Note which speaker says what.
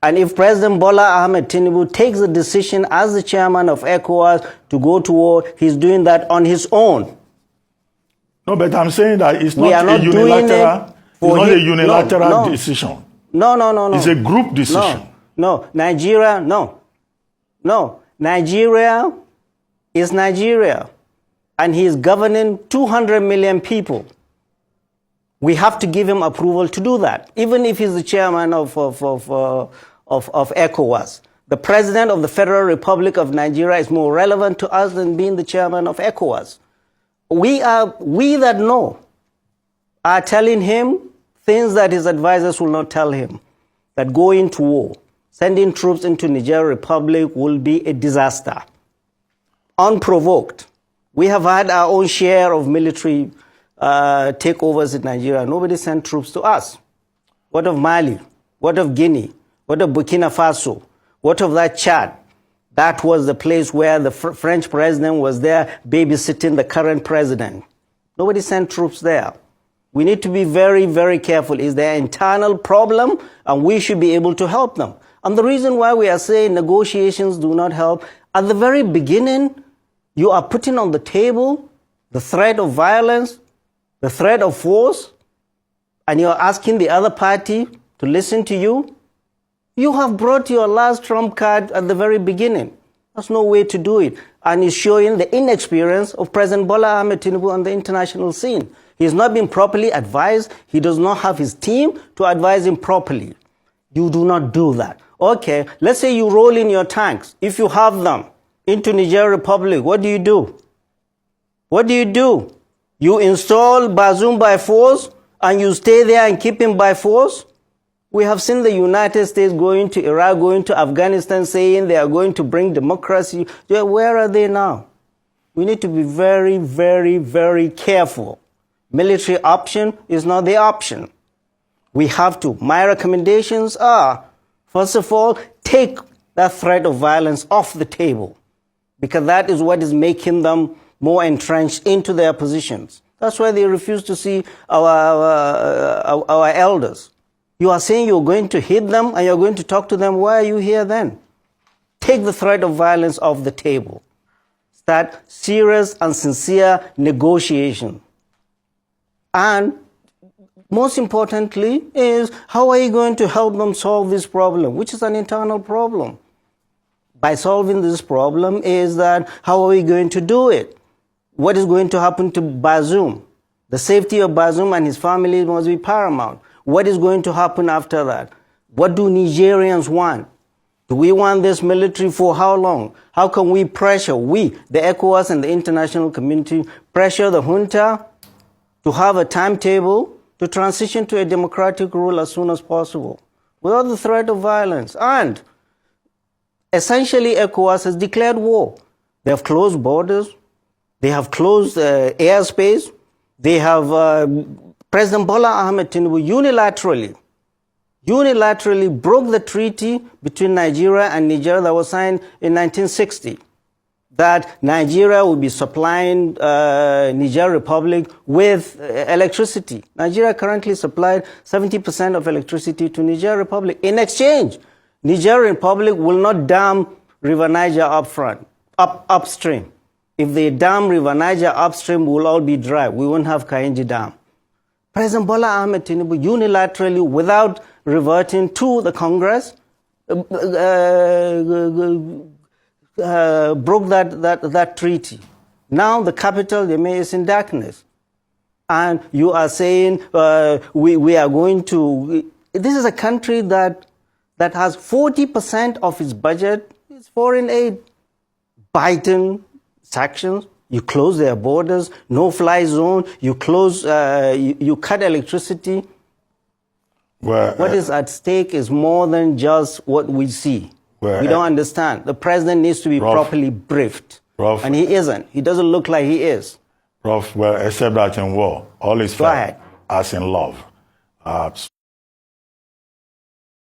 Speaker 1: And if President Bola Ahmed Tinubu takes the decision as the chairman of ECOWAS to go to war, he's doing that on his own.
Speaker 2: No, but I'm saying that it's not a unilateral decision.
Speaker 1: No.
Speaker 2: It's a group decision.
Speaker 1: No. Nigeria, no. Nigeria is Nigeria. And he is governing 200 million people. We have to give him approval to do that, even if he's the chairman of ECOWAS. The president of the Federal Republic of Nigeria is more relevant to us than being the chairman of ECOWAS. We that know are telling him things that his advisors will not tell him, that going to war, sending troops into Niger Republic will be a disaster, unprovoked. We have had our own share of military takeovers in Nigeria. Nobody sent troops to us. What of Mali? What of Guinea? What of Burkina Faso? What of that Chad? That was the place where the French president was there babysitting the current president. Nobody sent troops there. We need to be very, very careful. Is there an internal problem? And we should be able to help them. And the reason why we are saying negotiations do not help, at the very beginning, you are putting on the table the threat of violence, the threat of force, and you are asking the other party to listen to you. You have brought your last trump card at the very beginning. That's no way to do it. And it's showing the inexperience of President Bola Ahmed Tinubu on the international scene. He has not been properly advised. He does not have his team to advise him properly. You do not do that. Okay, let's say you roll in your tanks, if you have them, into Niger Republic. What do you do? What do you do? You install Bazoum by force and you stay there and keep him by force? We have seen the United States going to Iraq, going to Afghanistan, saying they are going to bring democracy. Where are they now? We need to be very, very, very careful. Military option is not the option. We have to. My recommendations are, first of all, take that threat of violence off the table, because that is what is making them more entrenched into their positions. That's why they refuse to see our elders. You are saying you're going to hit them and you're going to talk to them. Why are you here then? Take the threat of violence off the table. Start serious and sincere negotiation. And most importantly is, how are you going to help them solve this problem, which is an internal problem? By solving this problem is that, how are we going to do it? What is going to happen to Bazoum? The safety of Bazoum and his family must be paramount. What is going to happen after that? What do Nigerians want? Do we want this military for how long? How can we pressure, the ECOWAS and the international community, pressure the junta to have a timetable to transition to a democratic rule as soon as possible, without the threat of violence? And essentially, ECOWAS has declared war. They have closed borders. They have closed airspace. They have President Bola Ahmed Tinubu unilaterally broke the treaty between Nigeria and Niger that was signed in 1960, that Nigeria would be supplying Niger Republic with electricity. Nigeria currently supplied 70% of electricity to Niger Republic. In exchange, Niger Republic will not dam River Niger upstream. If they dam River Niger upstream, we'll all be dry. We won't have Kainji Dam. President Bola Ahmed Tinubu unilaterally, without reverting to the Congress, broke that treaty. Now the capital, Yemé, is in darkness. And you are saying we are going to... This is a country that has 40% of its budget is foreign aid. Biden sanctions, you close their borders, no-fly zone, you close, you cut electricity.
Speaker 2: Well,
Speaker 1: what is at stake is more than just what we see. Well, we don't understand. The president needs to be properly briefed. And he isn't. He doesn't look like he is.
Speaker 2: Prof, well, except that in war, all is fair, as in love.